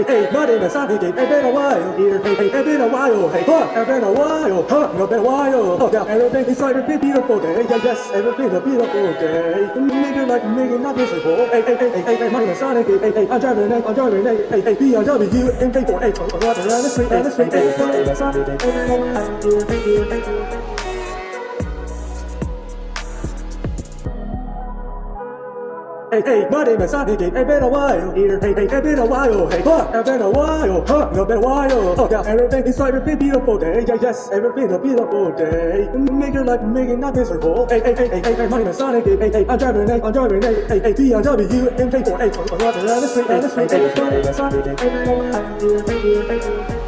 hey, my name is Sunny Day. It's been a while, dear. Hey, it's been a while. Hey, what? It's been a while. Huh? It's been a while. Oh, yeah, everything is like a beautiful day. Yeah, yes, everything's a beautiful day. Make it like making not miserable. Hey, my name is Sunny Day. Hey, I'm driving it. Hey, BMW and K48. I'm walking around the street. Hey, my name is Sunny Day. Hey, my name is Sunny Day. It's been a while, dear. Hey, it's been a while. Hey, what? It's been a while. Huh? It's been a while. Oh, yeah, everything is like a beautiful day. Yeah, yes, everything's a beautiful day. Make your life, make it not miserable. Hey, my name is Sunny Day. Hey, I'm driving it. Hey, BMW and K48. I'm walking around the street. Hey, my name is Sunny Day.